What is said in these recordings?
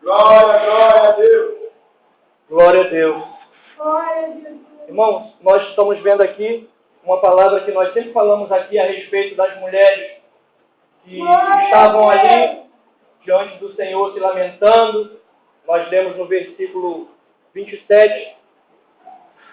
Glória, glória a Deus. Glória a Deus. Irmãos, nós estamos vendo aqui uma palavra que nós sempre falamos aqui a respeito das mulheres que estavam ali diante do Senhor se lamentando. Nós lemos no versículo 27,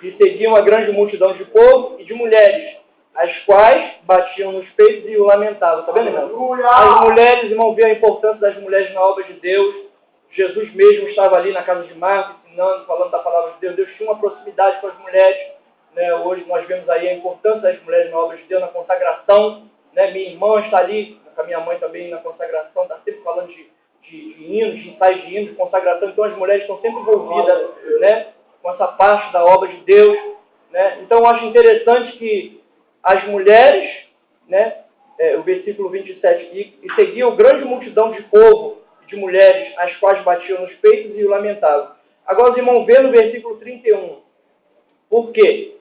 e seguiam a grande multidão de povo e de mulheres, as quais batiam nos peitos e o lamentavam. Está vendo, irmão? As mulheres, irmão, vê a importância das mulheres na obra de Deus. Jesus mesmo estava ali na casa de Marta, ensinando, falando da palavra de Deus. Deus tinha uma proximidade com as mulheres. Né? Hoje nós vemos aí a importância das mulheres na obra de Deus, na consagração. Né? Minha irmã está ali, com a minha mãe também na consagração, está sempre falando de hinos, de ensaios de hinos, de consagração. Então as mulheres estão sempre envolvidas, né, com essa parte da obra de Deus. Né? Então eu acho interessante que as mulheres, né, o versículo 27, e seguiam grande multidão de povo e de mulheres, as quais batiam nos peitos e o lamentavam. Agora os irmãos vê no versículo 31. Por quê?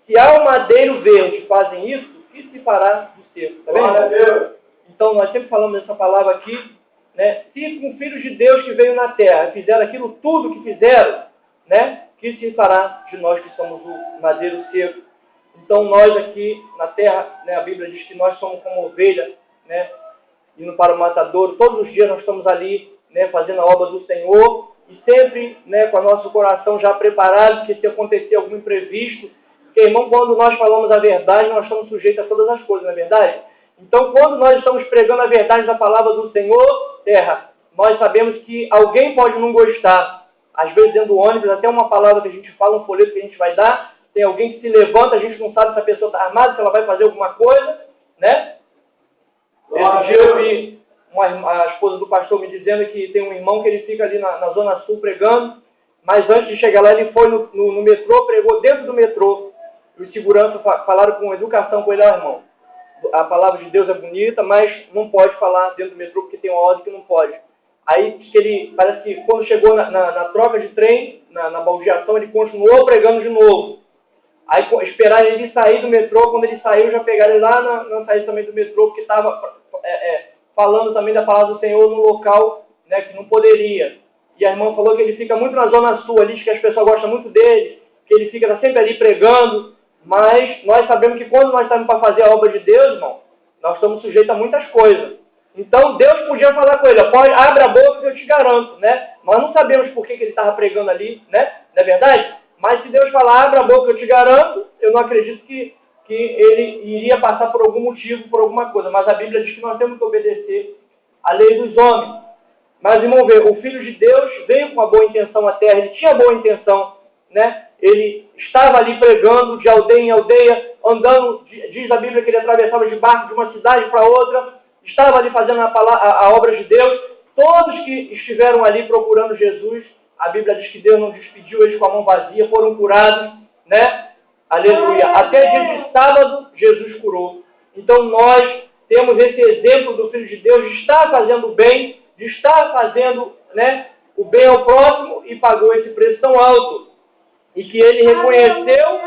Se ao madeiro verde fazem isso, o que se fará do seco? Está vendo? Então nós sempre falamos dessa palavra aqui, né? Se com filhos de Deus que veio na terra fizeram aquilo tudo que fizeram, né, que se fará de nós que somos o madeiro seco? Então nós aqui na terra, né, a Bíblia diz que nós somos como ovelha, né, indo para o matadouro. Todos os dias nós estamos ali, né, fazendo a obra do Senhor e sempre, né, com o nosso coração já preparado, que se acontecer algum imprevisto, porque, irmão, quando nós falamos a verdade, nós estamos sujeitos a todas as coisas, não é verdade? Então, quando nós estamos pregando a verdade da palavra do Senhor, terra, nós sabemos que alguém pode não gostar. Às vezes, dentro do ônibus, até uma palavra que a gente fala, um folheto que a gente vai dar, tem alguém que se levanta, a gente não sabe se a pessoa está armada, se ela vai fazer alguma coisa, né? Esse dia eu vi a esposa do pastor me dizendo que tem um irmão que ele fica ali na Zona Sul pregando, mas antes de chegar lá, ele foi no metrô, pregou dentro do metrô. Os seguranças falaram com educação com ele: irmão, a palavra de Deus é bonita, mas não pode falar dentro do metrô porque tem uma ordem que não pode. Aí diz que ele, parece que quando chegou na troca de trem, na baldeação, ele continuou pregando de novo. Aí esperaram ele sair do metrô, quando ele saiu, já pegaram ele lá na saída também do metrô, porque estava falando também da palavra do Senhor no local, né, que não poderia. E a irmã falou que ele fica muito na Zona Sul ali, diz que as pessoas gostam muito dele, que ele fica sempre ali pregando. Mas nós sabemos que quando nós estamos para fazer a obra de Deus, irmão, nós estamos sujeitos a muitas coisas. Então Deus podia falar com ele: pode, abre a boca que eu te garanto, né? Nós não sabemos por que ele estava pregando ali, né? Não é verdade? Mas se Deus falar, abre a boca que eu te garanto, eu não acredito que ele iria passar por algum motivo, por alguma coisa. Mas a Bíblia diz que nós temos que obedecer à lei dos homens. Mas, irmão, o Filho de Deus veio com a boa intenção à terra, ele tinha boa intenção, né? Ele estava ali pregando de aldeia em aldeia, andando, diz a Bíblia que ele atravessava de barco de uma cidade para outra, estava ali fazendo a obra de Deus. Todos que estiveram ali procurando Jesus, a Bíblia diz que Deus não despediu eles com a mão vazia, foram curados, né? Aleluia. Até dia de sábado, Jesus curou. Então nós temos esse exemplo do Filho de Deus de estar fazendo o bem, de estar fazendo, né, o bem ao próximo, e pagou esse preço tão alto. E que ele reconheceu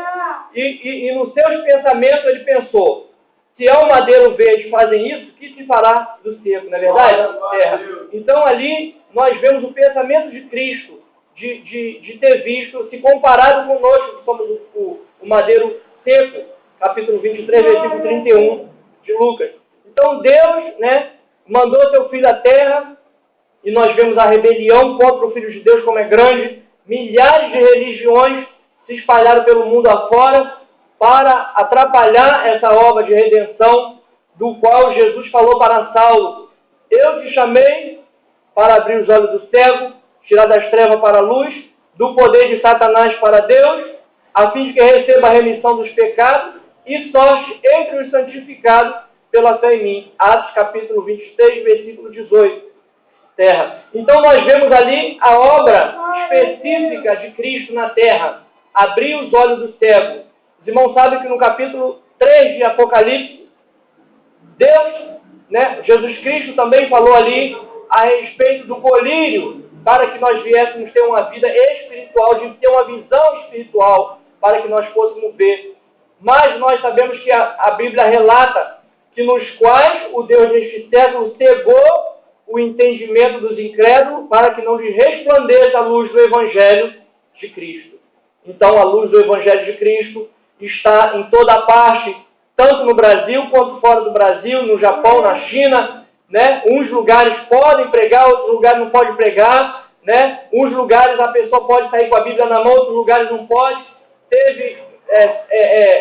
e nos seus pensamentos ele pensou: se ao madeiro verde fazem isso, o que se fará do seco, não é verdade? Então ali nós vemos o pensamento de Cristo, de ter visto, se comparado conosco, que somos o madeiro seco, capítulo 23, versículo 31 de Lucas. Então Deus, né, mandou seu Filho à terra, e nós vemos a rebelião contra o Filho de Deus como é grande. Milhares de religiões se espalharam pelo mundo afora para atrapalhar essa obra de redenção, do qual Jesus falou para Saulo: eu te chamei para abrir os olhos do cego, tirar das trevas para a luz, do poder de Satanás para Deus, a fim de que receba a remissão dos pecados e sorte entre os santificados pela fé em mim. Atos capítulo 26, versículo 18. Terra. Então nós vemos ali a obra específica de Cristo na terra, abrir os olhos do cego. Os irmãos sabem que no capítulo 3 de Apocalipse, Deus, né, Jesus Cristo também falou ali a respeito do colírio, para que nós viéssemos ter uma vida espiritual, de ter uma visão espiritual, para que nós fôssemos ver. Mas nós sabemos que a Bíblia relata que nos quais o Deus deste século cegou o entendimento dos incrédulos, para que não lhes resplandeça a luz do Evangelho de Cristo. Então, a luz do Evangelho de Cristo está em toda parte, tanto no Brasil quanto fora do Brasil, no Japão, na China, né? Uns lugares podem pregar, outros lugares não podem pregar, né? Uns lugares a pessoa pode sair com a Bíblia na mão, outros lugares não pode. Teve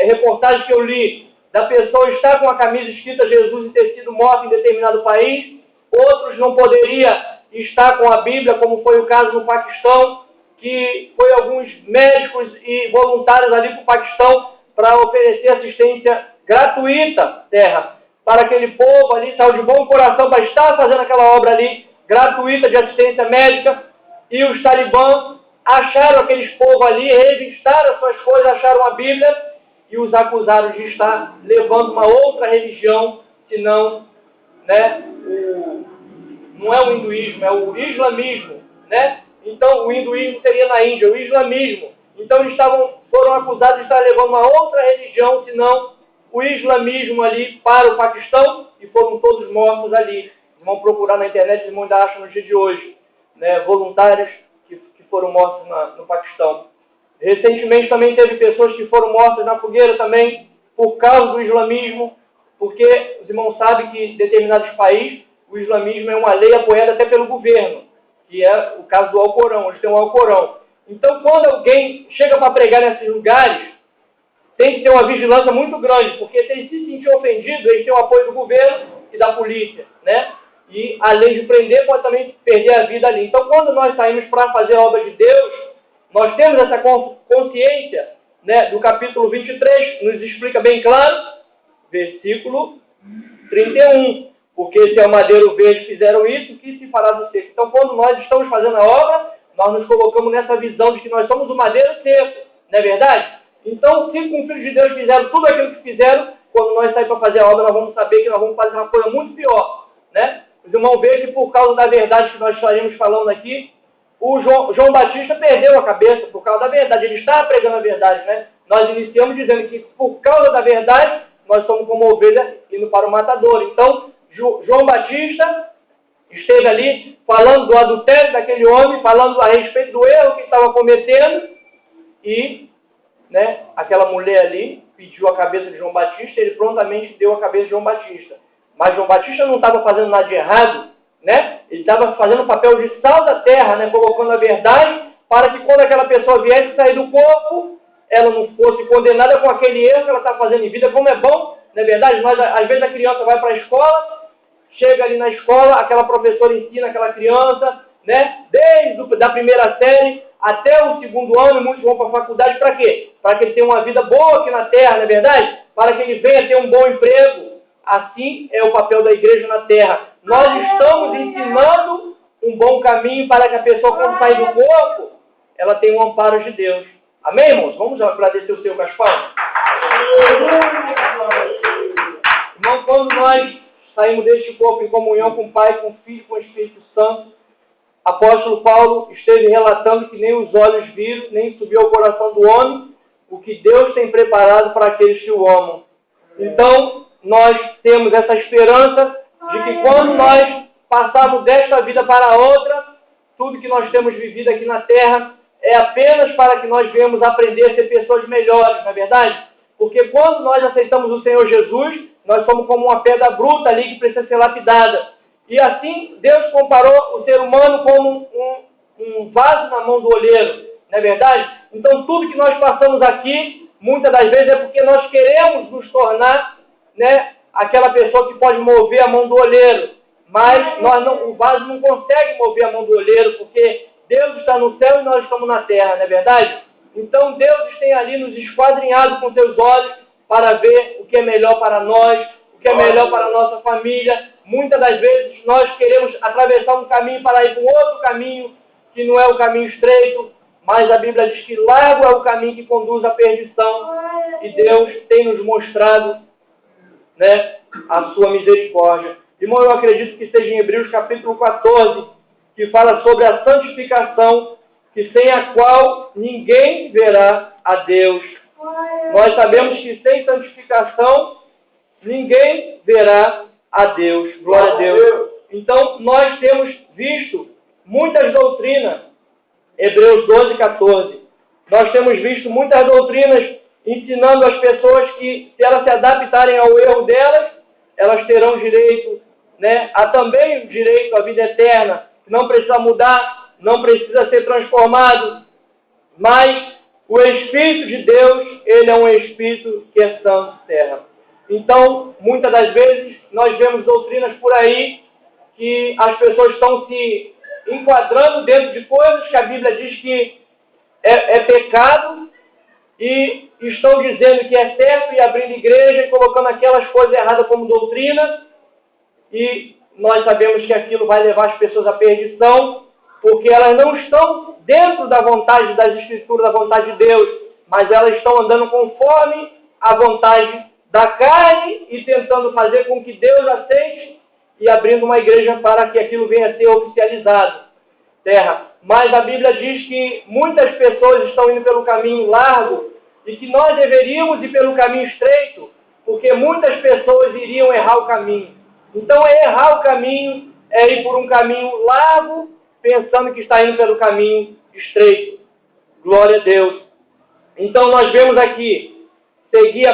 reportagem que eu li da pessoa estar com a camisa escrita Jesus e ter sido morta em determinado país. Outros não poderiam estar com a Bíblia, como foi o caso no Paquistão, que foi alguns médicos e voluntários ali para o Paquistão para oferecer assistência gratuita à terra, para aquele povo ali, saiu de bom coração para estar fazendo aquela obra ali, gratuita de assistência médica, e os talibãs acharam aqueles povos ali, revistaram as suas coisas, acharam a Bíblia e os acusaram de estar levando uma outra religião, senão, né, não é o hinduísmo, é o islamismo, né? Então, o hinduísmo seria na Índia, o islamismo. Então, eles foram acusados de estar levando uma outra religião, senão o islamismo ali para o Paquistão, e foram todos mortos ali. Vão procurar na internet, eles ainda acham no dia de hoje, né, voluntários que foram mortos no Paquistão. Recentemente também teve pessoas que foram mortas na fogueira também, por causa do islamismo, porque os irmãos sabem que em determinados países, o islamismo é uma lei apoiada até pelo governo, que é o caso do Alcorão, eles têm um Alcorão. Então, quando alguém chega para pregar nesses lugares, tem que ter uma vigilância muito grande, porque se eles se sentir ofendidos, eles têm o apoio do governo e da polícia, né? E além de prender, pode também perder a vida ali. Então, quando nós saímos para fazer a obra de Deus, nós temos essa consciência, né, do capítulo 23, nos explica bem claro, versículo 31. Porque se ao madeiro verde fizeram isso, que se fará do seco? Então, quando nós estamos fazendo a obra, nós nos colocamos nessa visão de que nós somos o madeiro seco, não é verdade? Então, se com o Filho de Deus fizeram tudo aquilo que fizeram, quando nós saímos para fazer a obra, nós vamos saber que nós vamos fazer uma coisa muito pior, né? Os irmãos veem que por causa da verdade que nós estaremos falando aqui, o João Batista perdeu a cabeça por causa da verdade. Ele estava pregando a verdade, né? Nós iniciamos dizendo que por causa da verdade, nós somos como ovelha indo para o matador. Então, João Batista esteve ali falando do adultério daquele homem, falando a respeito do erro que estava cometendo, e, né, aquela mulher ali pediu a cabeça de João Batista, ele prontamente deu a cabeça de João Batista. Mas João Batista não estava fazendo nada de errado, né? Ele estava fazendo o papel de sal da terra, né, colocando a verdade, para que quando aquela pessoa viesse sair do corpo, ela não fosse condenada com aquele erro que ela está fazendo em vida. Como é bom, não é verdade? Nós, às vezes a criança vai para a escola, chega ali na escola, aquela professora ensina aquela criança, né, desde a primeira série até o segundo ano, e muitos vão para a faculdade, para quê? Para que ele tenha uma vida boa aqui na terra, não é verdade? Para que ele venha ter um bom emprego. Assim é o papel da igreja na terra. Nós estamos ensinando um bom caminho para que a pessoa, quando sair do corpo, ela tenha um amparo de Deus. Amém, irmãos? Vamos agradecer o Senhor com as palmas? Irmão, quando nós saímos deste corpo em comunhão com o Pai, com o Filho, com o Espírito Santo, apóstolo Paulo esteve relatando que nem os olhos viram, nem subiu ao coração do homem, o que Deus tem preparado para aqueles que o amam. Então, nós temos essa esperança de que quando nós passarmos desta vida para a outra, tudo que nós temos vivido aqui na terra é apenas para que nós venhamos aprender a ser pessoas melhores, não é verdade? Porque quando nós aceitamos o Senhor Jesus, nós somos como uma pedra bruta ali que precisa ser lapidada. E assim, Deus comparou o ser humano como um vaso na mão do olheiro, não é verdade? Então, tudo que nós passamos aqui, muitas das vezes é porque nós queremos nos tornar, né, aquela pessoa que pode mover a mão do olheiro. Mas o vaso não consegue mover a mão do olheiro, porque Deus está no céu e nós estamos na terra, não é verdade? Então, Deus tem ali nos esquadrinhado com seus olhos para ver o que é melhor para nós, o que é melhor para a nossa família. Muitas das vezes nós queremos atravessar um caminho para ir para um outro caminho, que não é o caminho estreito, mas a Bíblia diz que largo é o caminho que conduz à perdição, e Deus tem nos mostrado, né, a sua misericórdia. Irmão, eu acredito que esteja em Hebreus capítulo 14, que fala sobre a santificação, que sem a qual ninguém verá a Deus. Nós sabemos que sem santificação ninguém verá a Deus. Glória a Deus. Então, nós temos visto muitas doutrinas, Hebreus 12, 14. Nós temos visto muitas doutrinas ensinando as pessoas que, se elas se adaptarem ao erro delas, elas terão direito, né, a também o direito à vida eterna. Não precisa mudar, não precisa ser transformado, mas o Espírito de Deus, ele é um Espírito que é santo e terra. Então, muitas das vezes, nós vemos doutrinas por aí que as pessoas estão se enquadrando dentro de coisas que a Bíblia diz que é pecado, e estão dizendo que é certo e abrindo igreja e colocando aquelas coisas erradas como doutrina, e nós sabemos que aquilo vai levar as pessoas à perdição, porque elas não estão dentro da vontade das Escrituras, da vontade de Deus, mas elas estão andando conforme a vontade da carne e tentando fazer com que Deus aceite e abrindo uma igreja para que aquilo venha a ser oficializado. Terra. Mas a Bíblia diz que muitas pessoas estão indo pelo caminho largo e que nós deveríamos ir pelo caminho estreito, porque muitas pessoas iriam errar o caminho. Então, errar o caminho é ir por um caminho largo, pensando que está indo pelo caminho estreito. Glória a Deus. Então, nós vemos aqui, seguir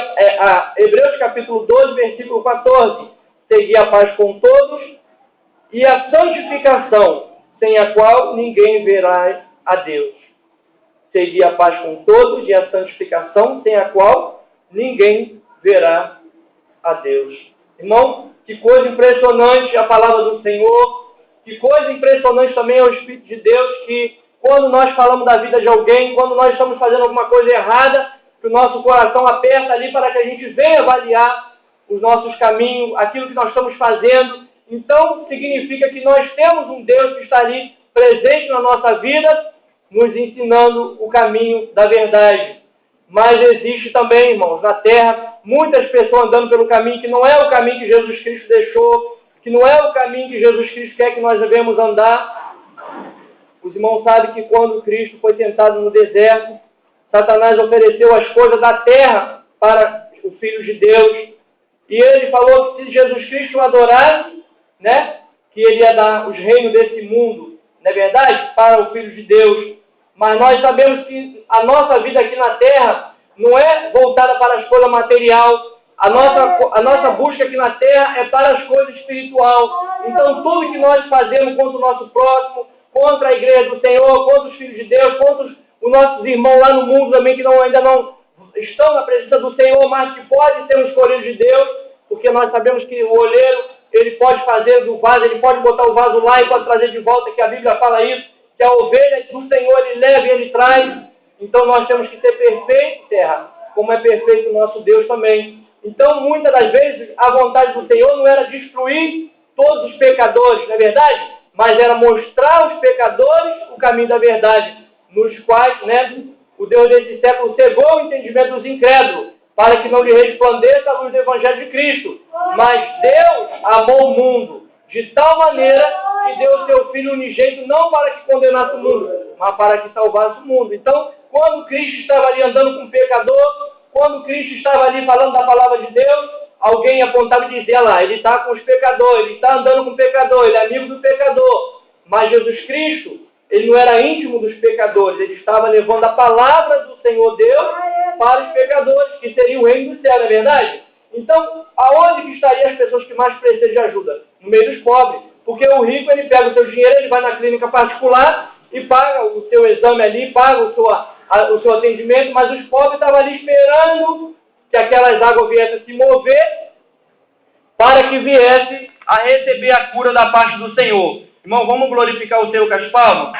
Hebreus capítulo 12, versículo 14, seguir a paz com todos e a santificação, sem a qual ninguém verá a Deus. Seguir a paz com todos e a santificação, sem a qual ninguém verá a Deus. Irmão, que coisa impressionante a palavra do Senhor, que coisa impressionante também é o Espírito de Deus, que quando nós falamos da vida de alguém, quando nós estamos fazendo alguma coisa errada, que o nosso coração aperta ali para que a gente venha avaliar os nossos caminhos, aquilo que nós estamos fazendo. Então, significa que nós temos um Deus que está ali presente na nossa vida, nos ensinando o caminho da verdade. Mas existe também, irmãos, na terra, muitas pessoas andando pelo caminho que não é o caminho que Jesus Cristo deixou, que não é o caminho que Jesus Cristo quer que nós devemos andar. Os irmãos sabem que quando Cristo foi tentado no deserto, Satanás ofereceu as coisas da terra para o Filho de Deus. E ele falou que se Jesus Cristo o adorasse, né, que ele ia dar os reinos desse mundo, não é verdade? Para o Filho de Deus. Mas nós sabemos que a nossa vida aqui na terra não é voltada para as coisas materiais. A nossa busca aqui na terra é para as coisas espirituais. Então tudo que nós fazemos contra o nosso próximo, contra a igreja do Senhor, contra os filhos de Deus, contra os nossos irmãos lá no mundo também que ainda não estão na presença do Senhor, mas que podem ser os escolhidos de Deus, porque nós sabemos que o olheiro, ele pode fazer do vaso, ele pode botar o vaso lá e pode trazer de volta, que a Bíblia fala isso, que a ovelha do Senhor ele leva e ele traz. Então nós temos que ser perfeitos, terra, como é perfeito o nosso Deus também. Então muitas das vezes a vontade do Senhor não era destruir todos os pecadores, não é verdade? Mas era mostrar aos pecadores o caminho da verdade, nos quais, né, o Deus desse século cegou o entendimento dos incrédulos, para que não lhe resplandeça a luz do Evangelho de Cristo. Mas Deus amou o mundo de tal maneira que deu o seu Filho unigênito não para que condenasse o mundo, mas para que salvasse o mundo. Então, quando Cristo estava ali andando com o pecador, quando Cristo estava ali falando da palavra de Deus, alguém apontava e dizia lá, ele está com os pecadores, ele está andando com o pecador, ele é amigo do pecador. Mas Jesus Cristo, ele não era íntimo dos pecadores, ele estava levando a palavra do Senhor Deus para os pecadores, que seria o reino do céu, não é verdade? Então, aonde que estariam as pessoas que mais precisam de ajuda? No meio dos pobres. Porque o rico, ele pega o seu dinheiro, ele vai na clínica particular e paga o seu exame ali, paga o seu atendimento, mas os pobres estavam ali esperando que aquelas águas viessem se mover para que viesse a receber a cura da parte do Senhor. Irmão, vamos glorificar o Senhor com as palmas?